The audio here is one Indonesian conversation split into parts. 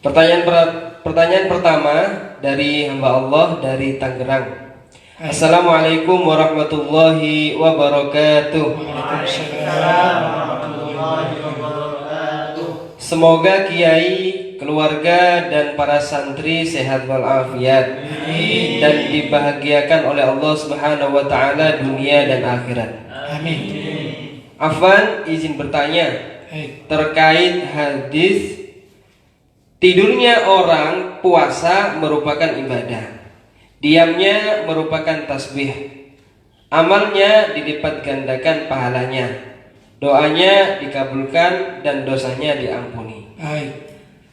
Pertanyaan pertama dari hamba Allah dari Tangerang. Assalamualaikum warahmatullahi wabarakatuh. Semoga kiai, keluarga dan para santri sehat walafiat dan dibahagiakan oleh Allah Subhanahu wa taala dunia dan akhirat. Amin. Afwan, izin bertanya terkait hadis tidurnya orang puasa merupakan ibadah, diamnya merupakan tasbih, amalnya dilipat gandakan pahalanya, doanya dikabulkan dan dosanya diampuni.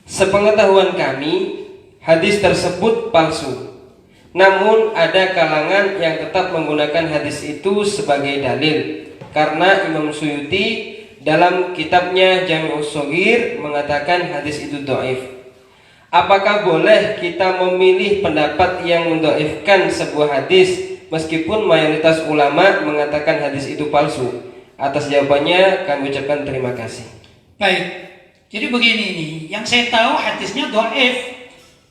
Sepengetahuan kami, hadis tersebut palsu. Namun ada kalangan yang tetap menggunakan hadis itu sebagai dalil, karena Imam Suyuti dalam kitabnya Jami'us Shaghir mengatakan hadis itu dhaif. Apakah boleh kita memilih pendapat yang mendhaifkan sebuah hadis meskipun mayoritas ulama mengatakan hadis itu palsu? Atas jawabannya kami ucapkan terima kasih. Baik. Jadi begini nih, yang saya tahu hadisnya dhaif.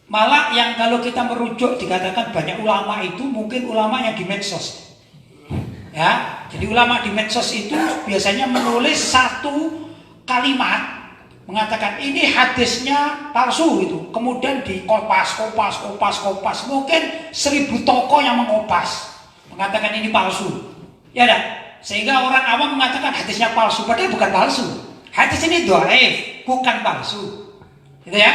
Malah yang kalau kita merujuk dikatakan banyak ulama itu mungkin ulama yang di medsos. Ya, jadi ulama di medsos itu biasanya menulis satu kalimat mengatakan ini hadisnya palsu itu, kemudian dikopas, kopas, mungkin 1000 tokoh yang mengopas mengatakan ini palsu, ya dah, sehingga orang awam mengatakan hadisnya palsu, padahal bukan palsu. Hadis ini dhaif, bukan palsu, gitu ya.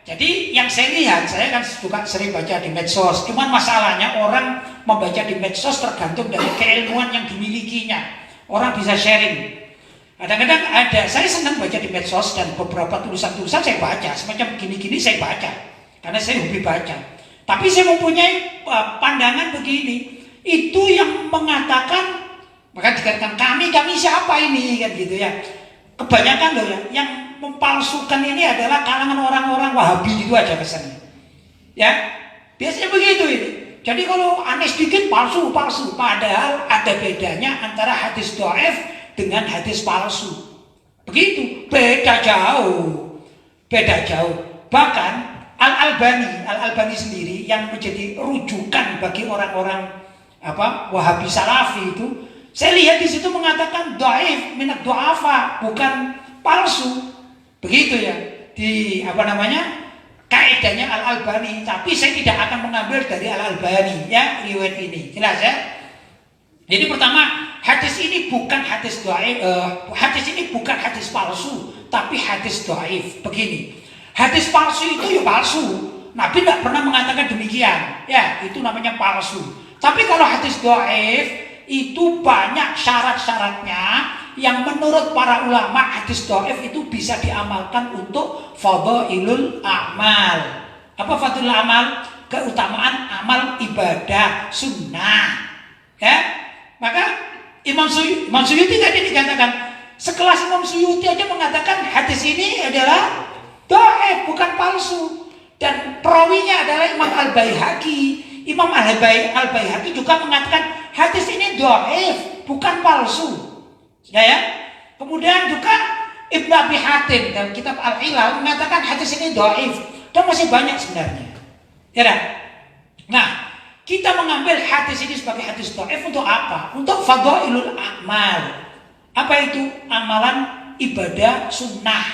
Jadi yang saya lihat, saya kan juga sering baca di medsos. Cuman masalahnya orang membaca di medsos tergantung dari keilmuan yang dimilikinya. Orang bisa sharing. Kadang-kadang ada, saya senang baca di medsos dan beberapa tulisan-tulisan saya baca. Semacam gini-gini saya baca, karena saya hobi baca. Tapi saya mempunyai pandangan begini. Itu yang mengatakan, maka dikatakan kami siapa ini, kan gitu ya. Kebanyakan loh ya, yang mempalsukan ini adalah kalangan orang-orang Wahabi itu aja kesannya. Ya, biasanya begitu ini. Jadi kalau aneh sedikit palsu. Padahal ada bedanya antara hadis dhaif dengan hadis palsu. Begitu, beda jauh. Bahkan Al-Albani sendiri yang menjadi rujukan bagi orang-orang Wahabi Salafi itu, saya lihat di situ mengatakan dhaif minat du'afa, bukan palsu. Begitu ya, di kaidahnya Al-Albani. Tapi saya tidak akan mengambil dari Al-Albani ya, riwayat ini. Jelas ya? Jadi pertama, hadis ini bukan hadis dhaif, hadis ini bukan hadis palsu, tapi hadis dhaif. Begini, hadis palsu itu ya palsu. Nabi tidak pernah mengatakan demikian. Ya, itu namanya palsu. Tapi kalau hadis dhaif itu banyak syarat-syaratnya yang menurut para ulama hadis dhaif itu bisa diamalkan untuk fadhailul a'mal. Apa fadhailul amal? Keutamaan amal ibadah sunnah. Ya, maka Imam Suyuti tadi dikatakan, sekelas Imam Suyuti aja mengatakan hadis ini adalah dhaif, bukan palsu. Dan perawinya adalah Imam Al-Baihaqi. Imam Al-Baihaqi juga mengatakan hadis ini dhaif, bukan palsu. Ya. Kemudian juga Ibnu Abi Hatim dalam kitab Al-Ilal mengatakan hadis ini dhaif, dan masih banyak sebenarnya. Ya. Nah, kita mengambil hadis ini sebagai hadis dhaif untuk apa? Untuk fadhailul a'mal. Apa itu? Amalan ibadah sunnah,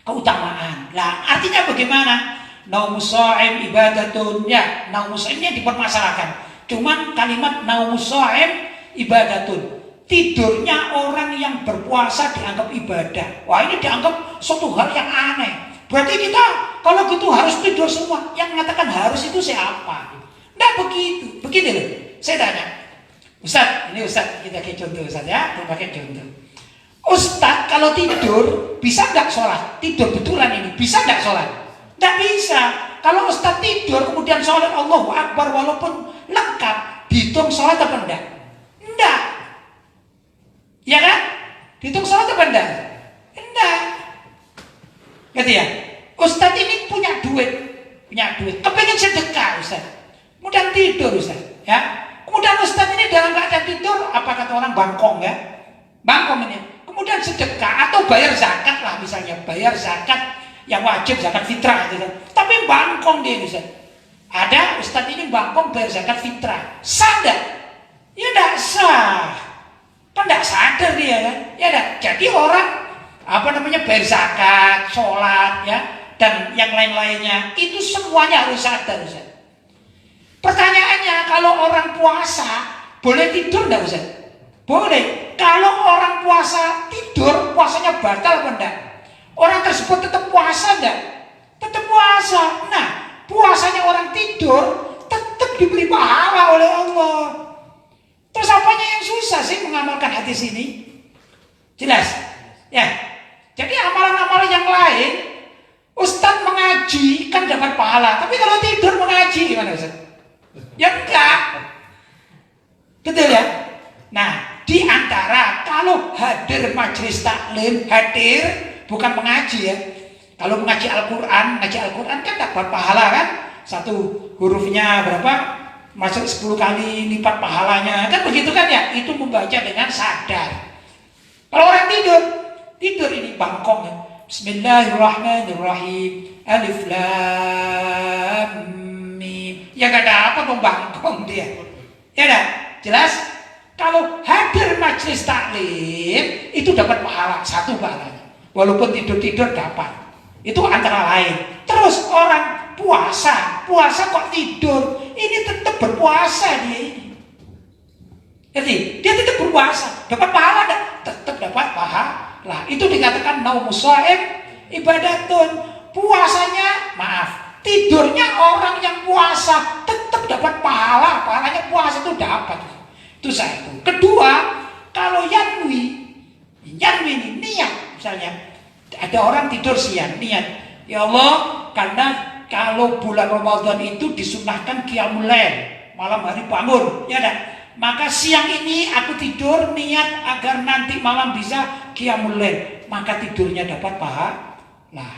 keutamaan. Nah, artinya bagaimana? Naumus shaim ibadatun. Ya, naumus shaim ini dipermasalahkan. Cuman kalimat naumus shaim ibadatun, tidurnya orang yang berpuasa dianggap ibadah. Wah, ini dianggap suatu hal yang aneh. Berarti kita kalau gitu harus tidur semua. Yang mengatakan harus itu siapa? Nggak begitu. Begini loh, saya tanya, Ustaz, ini Ustaz, kita pakai contoh Ustaz ya, kita pakai contoh. Ustaz kalau tidur bisa nggak sholat? Tidur betulan ini bisa nggak sholat? Nggak bisa. Kalau Ustaz tidur kemudian sholat Allahu Akbar walaupun lengkap, dihitung sholat apa enggak? Enggak. Ya kan? Dihitung sholat apa enggak? Enggak. Gitu ya? Ustaz ini punya duit, kepengen sedekah Ustaz, kemudian tidur Ustaz, ya. Kemudian Ustaz ini dalam keadaan tidur, apa kata orang bangkong ini. Kemudian sedekah atau bayar zakat lah misalnya, bayar zakat yang wajib zakat fitrah itu kan. Tapi bangkong dia Ustaz. Ada Ustaz ini bangkong bayar zakat fitrah. Sah enggak? Ya enggak sah. Kan enggak sadar dia kan. Ya enggak. Jadi orang bayar zakat, sholat ya, dan yang lain-lainnya itu semuanya harus sadar Ustaz. Pertanyaannya, kalau orang puasa boleh tidur enggak Ustaz? Boleh. Kalau orang puasa tidur, puasanya batal apa enggak? Orang tersebut tetap puasa enggak? Tetap puasa. Nah, puasanya orang tidur tetap diberi pahala oleh Allah. Terus apanya yang susah sih mengamalkan hadis ini? Jelas? Ya. Jadi amalan-amalan yang lain, Ustadz mengaji kan dapat pahala. Tapi kalau tidur mengaji gimana Ustadz? Ya enggak. Betul ya? Nah, di antara kalau hadir majelis taklim, hadir bukan mengaji ya. Kalau mengaji Al-Quran kan dapat pahala kan? Satu hurufnya berapa? Masuk 10 kali lipat pahalanya. Kan begitu kan ya? Itu membaca dengan sadar. Kalau orang tidur ini bangkong ya. Bismillahirrahmanirrahim. Alif Lam Mim. Ya gak ada apa dong bangkong dia. Ya dah, jelas? Kalau hadir majelis taklim itu dapat pahala, satu pahalanya. Walaupun tidur dapat. Itu antara lain. Terus orang puasa kok tidur, ini tetap berpuasa dia ini. Jadi dia tetap berpuasa, dapat pahala enggak? Tetap dapat pahala. Itu dikatakan naumus shaim ibadatun. Puasanya, tidurnya orang yang puasa tetap dapat pahala. Pahalanya puasa itu dapat. Itu satu. Kedua, kalau yanwi ini niat misalnya. Ada orang tidur siang, niat, ya Allah, karena kalau bulan Ramadan itu disunahkan qiyamul lail, malam hari bangun, ya dah. Maka siang ini aku tidur niat agar nanti malam bisa qiyamul lail, maka tidurnya dapat pahala.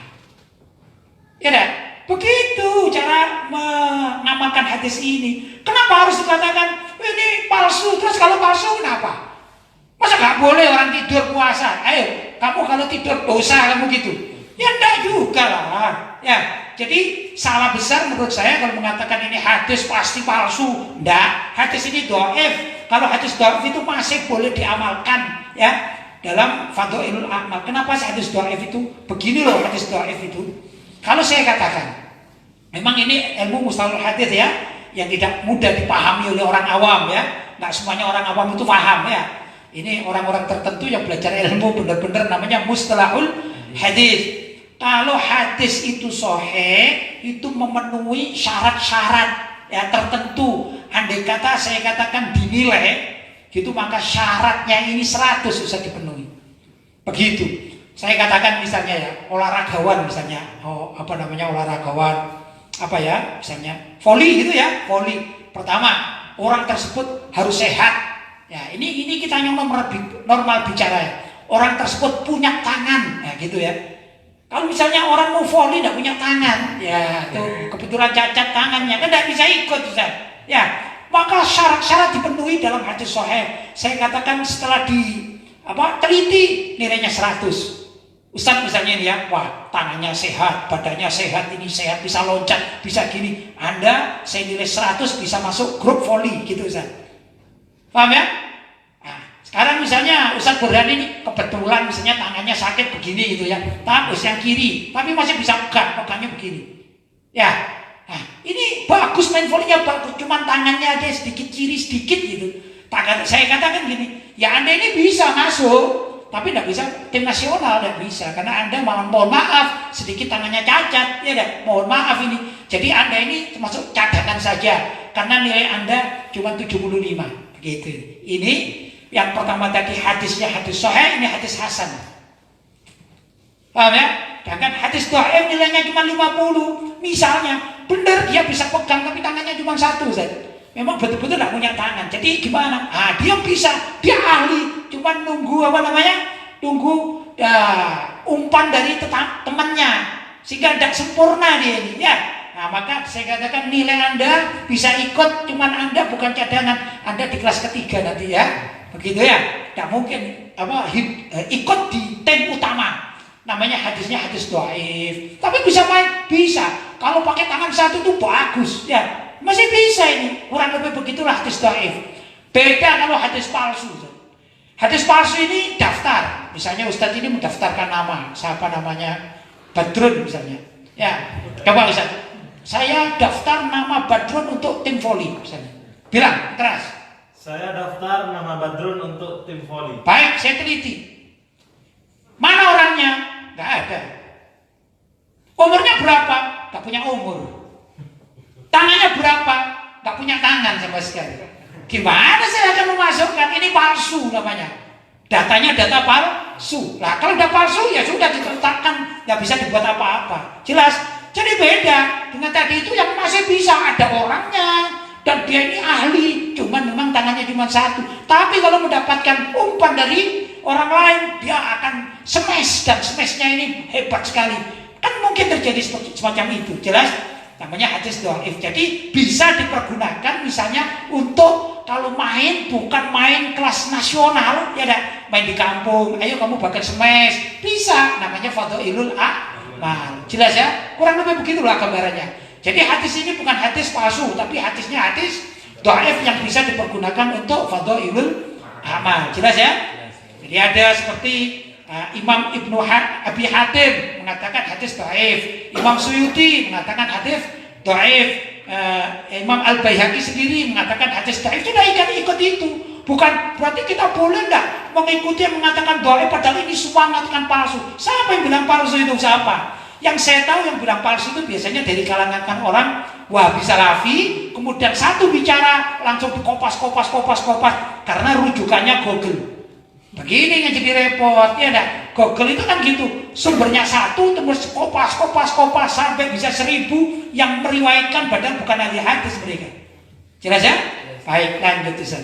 Ya dah. Begitu cara mengamalkan hadis ini. Kenapa harus dikatakan ini palsu? Terus kalau palsu kenapa? Masa gak boleh orang tidur puasa? Ayo, kamu kalau tidur dosa kamu gitu. Ya enggak juga lah. Ya, jadi salah besar menurut saya kalau mengatakan ini hadis pasti palsu. Enggak, hadis ini dhaif. Kalau hadis dhaif itu masih boleh diamalkan ya dalam Fadhailul A'mal. Kenapa hadis dhaif itu? Begini loh hadis dhaif itu. Kalau saya katakan, memang ini ilmu mustalahul hadis ya, yang tidak mudah dipahami oleh orang awam ya. Enggak semuanya orang awam itu paham ya. Ini orang-orang tertentu yang belajar ilmu benar-benar namanya mustalahul hadis. Kalau hadis itu sahih, itu memenuhi syarat-syarat ya tertentu. Andai kata saya katakan dinilai, gitu maka syaratnya ini 100 bisa dipenuhi. Begitu. Saya katakan misalnya ya, olahragawan misalnya, olahragawan apa ya, misalnya voli gitu ya, voli. Pertama, orang tersebut harus sehat. Ya, ini kita yang normal bicara ya. Orang tersebut punya tangan, ya gitu ya. Kalau misalnya orang mau voli tidak punya tangan, ya tuh kebetulan cacat tangannya, kan tidak bisa ikut Ustaz. Ya, maka syarat-syarat dipenuhi dalam hadis sahih. Saya katakan setelah teliti nilainya 100. Ustaz misalnya ini ya, wah tangannya sehat, badannya sehat, ini sehat, bisa loncat, bisa gini. Anda saya nilai 100 bisa masuk grup voli gitu Ustaz. Paham ya? Nah, sekarang misalnya Ustaz Burhan ini kebetulan misalnya tangannya sakit begini gitu ya, tapi yang kiri, tapi masih bisa pegangnya begini. Ya, nah ini bagus main volinya bagus, cuman tangannya ada sedikit kiri sedikit gitu. Saya katakan gini, ya Anda ini bisa masuk, tapi tidak bisa tim nasional, tidak bisa, karena Anda mohon maaf sedikit tangannya cacat, ya dah, mohon maaf ini. Jadi Anda ini termasuk cadangan saja, karena nilai Anda cuma 75. Gitu. Ini yang pertama tadi hadisnya hadis sahih, ini hadis hasan. Paham ya? Sedangkan hadis dhaif nilainya cuma 50. Misalnya, benar dia bisa pegang tapi tangannya cuma 1 saja. Memang betul-betul tidak punya tangan. Jadi gimana? Dia bisa, dia ahli, cuma nunggu Tunggu umpan dari temannya sehingga tidak sempurna dia ini ya. Nah, maka saya katakan nilai Anda bisa ikut, cuman Anda bukan cadangan, Anda di kelas ketiga nanti ya, begitu ya. Tidak mungkin ikut di tim utama. namanya hadisnya hadis dhaif. Tapi bisa main, bisa. Kalau pakai tangan satu itu bagus, ya. Masih bisa ini. Kurang lebih begitulah hadis dhaif. Beda kalau hadis palsu. Hadis palsu ini daftar. Misalnya Ustadz ini mendaftarkan nama, siapa namanya? Badrun misalnya. Ya, coba Ustadz. Saya daftar nama Badrun untuk tim voli misalnya. Bilang keras. Saya daftar nama Badrun untuk tim voli. Baik, saya teliti. Mana orangnya? Nggak ada. Umurnya berapa? Nggak punya umur. Tangannya berapa? Nggak punya tangan sama sekali. Gimana saya akan memasukkan? Ini palsu namanya. Datanya data palsu. Lah kalau udah palsu ya sudah diletakkan, nggak bisa dibuat apa-apa. Jelas? Jadi beda dengan tadi itu yang masih bisa ada orangnya dan dia ini ahli, cuman memang tangannya cuma satu. Tapi kalau mendapatkan umpan dari orang lain, dia akan smash dan smashnya ini hebat sekali. Kan mungkin terjadi semacam itu. Jelas? Namanya hadis dhaif. Jadi bisa dipergunakan misalnya untuk kalau main bukan main kelas nasional, ya dah, main di kampung. Ayo kamu bakal smash, bisa. Namanya fadhailul a'mal. Jelas ya? Kurang lebih begitulah gambarannya. Jadi hadis ini bukan hadis palsu, tapi hadisnya hadis dhaif yang bisa dipergunakan untuk fadhailul a'mal. Jelas ya? Jadi ada seperti Imam Ibnu Abi Hatim mengatakan hadis dhaif, Imam Suyuti mengatakan hadis dhaif, Imam Al-Baihaqi sendiri mengatakan hadis dhaif. Sudah ikut itu. Bukan berarti kita boleh enggak mengikuti yang mengatakan dhaif padahal ini semua mengatakan palsu. Siapa yang bilang palsu itu siapa? Yang saya tahu yang bilang palsu itu biasanya dari kalangan orang Wahabi Salafi, kemudian satu bicara langsung dikopas karena rujukannya Google. Begini yang jadi repot, ya enggak? Google itu kan gitu, sumbernya satu terus kopas sampai bisa 1000 yang meriwayatkan padahal bukan ahli hadis mereka. Jelas ya? Baik, lanjut Ustaz.